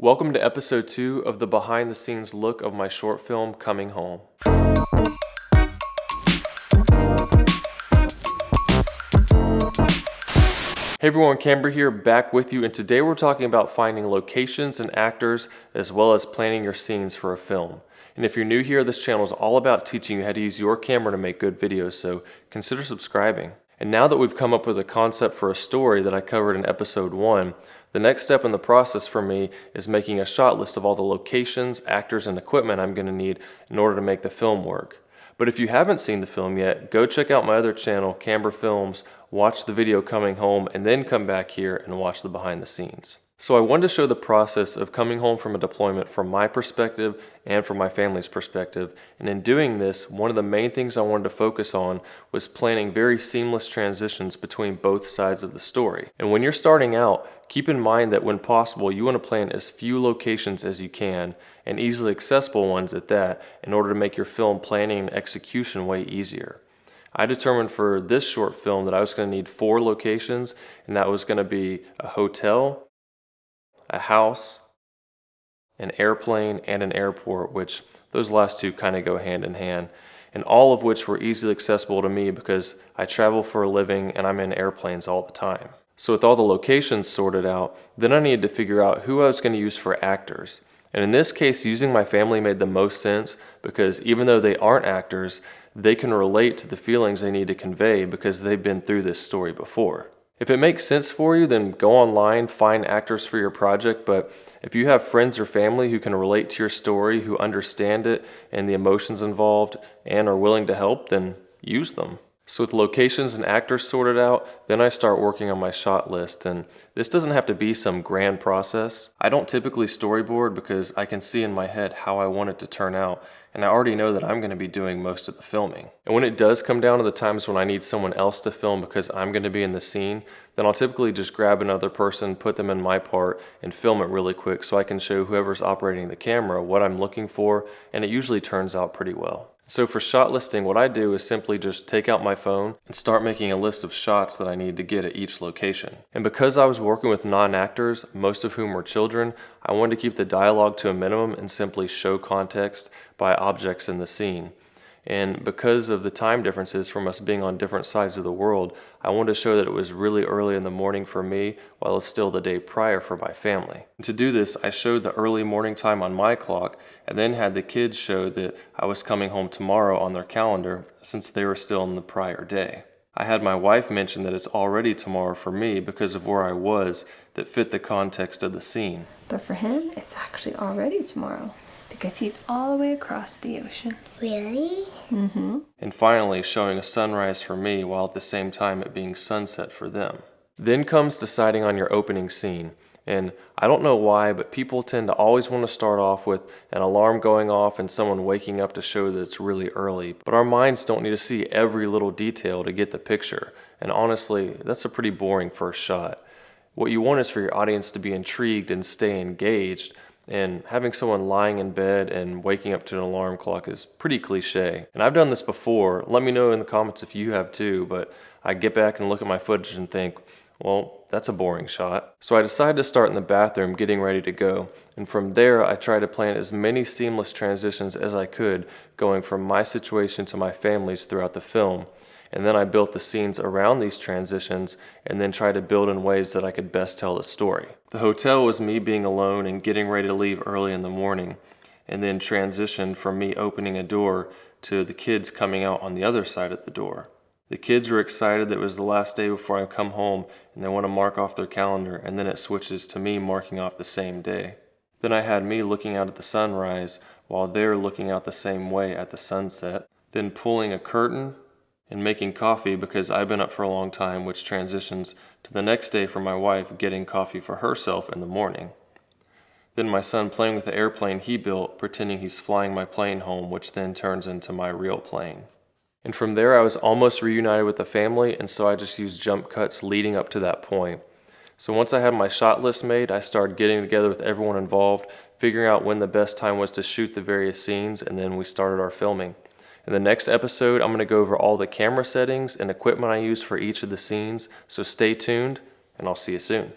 Welcome to episode 2 of the behind the scenes look of my short film, Coming Home. Hey everyone, Camber here, back with you, and today we're talking about finding locations and actors as well as planning your scenes for a film. And if you're new here, this channel is all about teaching you how to use your camera to make good videos, so consider subscribing. And now that we've come up with a concept for a story that I covered in episode 1, the next step in the process for me is making a shot list of all the locations, actors, and equipment I'm going to need in order to make the film work. But if you haven't seen the film yet, go check out my other channel, Camber Films, watch the video Coming Home, and then come back here and watch the behind the scenes. So I wanted to show the process of coming home from a deployment from my perspective and from my family's perspective. And in doing this, one of the main things I wanted to focus on was planning very seamless transitions between both sides of the story. And when you're starting out, keep in mind that when possible, you want to plan as few locations as you can, and easily accessible ones at that, in order to make your film planning and execution way easier. I determined for this short film that I was going to need 4 locations, and that was going to be a hotel, a house, an airplane, and an airport, which those last two kind of go hand in hand, and all of which were easily accessible to me because I travel for a living and I'm in airplanes all the time. So with all the locations sorted out, then I needed to figure out who I was going to use for actors. And in this case, using my family made the most sense because even though they aren't actors, they can relate to the feelings they need to convey because they've been through this story before. If it makes sense for you, then go online, find actors for your project, but if you have friends or family who can relate to your story, who understand it and the emotions involved and are willing to help, then use them. So with locations and actors sorted out, then I start working on my shot list, and this doesn't have to be some grand process. I don't typically storyboard because I can see in my head how I want it to turn out, and I already know that I'm going to be doing most of the filming. And when it does come down to the times when I need someone else to film because I'm going to be in the scene, then I'll typically just grab another person, put them in my part, and film it really quick so I can show whoever's operating the camera what I'm looking for, and it usually turns out pretty well. So for shot listing, what I do is simply just take out my phone and start making a list of shots that I need to get at each location. And because I was working with non-actors, most of whom were children, I wanted to keep the dialogue to a minimum and simply show context by objects in the scene. And because of the time differences from us being on different sides of the world, I wanted to show that it was really early in the morning for me while it's still the day prior for my family. And to do this, I showed the early morning time on my clock and then had the kids show that I was coming home tomorrow on their calendar since they were still in the prior day. I had my wife mention that it's already tomorrow for me because of where I was that fit the context of the scene. But for him, it's actually already tomorrow, because he's all the way across the ocean. Really? Mm-hmm. And finally showing a sunrise for me while at the same time it being sunset for them. Then comes deciding on your opening scene. And I don't know why, but people tend to always want to start off with an alarm going off and someone waking up to show that it's really early. But our minds don't need to see every little detail to get the picture. And honestly, that's a pretty boring first shot. What you want is for your audience to be intrigued and stay engaged. And having someone lying in bed and waking up to an alarm clock is pretty cliche. And I've done this before. Let me know in the comments if you have too, but I get back and look at my footage and think, well, that's a boring shot. So I decided to start in the bathroom getting ready to go. And from there, I tried to plan as many seamless transitions as I could, going from my situation to my family's throughout the film. And then I built the scenes around these transitions and then tried to build in ways that I could best tell the story. The hotel was me being alone and getting ready to leave early in the morning, and then transitioned from me opening a door to the kids coming out on the other side of the door. The kids were excited that it was the last day before I come home and they want to mark off their calendar, and then it switches to me marking off the same day. Then I had me looking out at the sunrise while they're looking out the same way at the sunset, then pulling a curtain and making coffee because I've been up for a long time, which transitions to the next day for my wife getting coffee for herself in the morning. Then my son playing with the airplane he built, pretending he's flying my plane home, which then turns into my real plane. And from there I was almost reunited with the family, and so I just used jump cuts leading up to that point. So once I had my shot list made, I started getting together with everyone involved, figuring out when the best time was to shoot the various scenes, and then we started our filming. In the next episode, I'm going to go over all the camera settings and equipment I use for each of the scenes, so stay tuned, and I'll see you soon.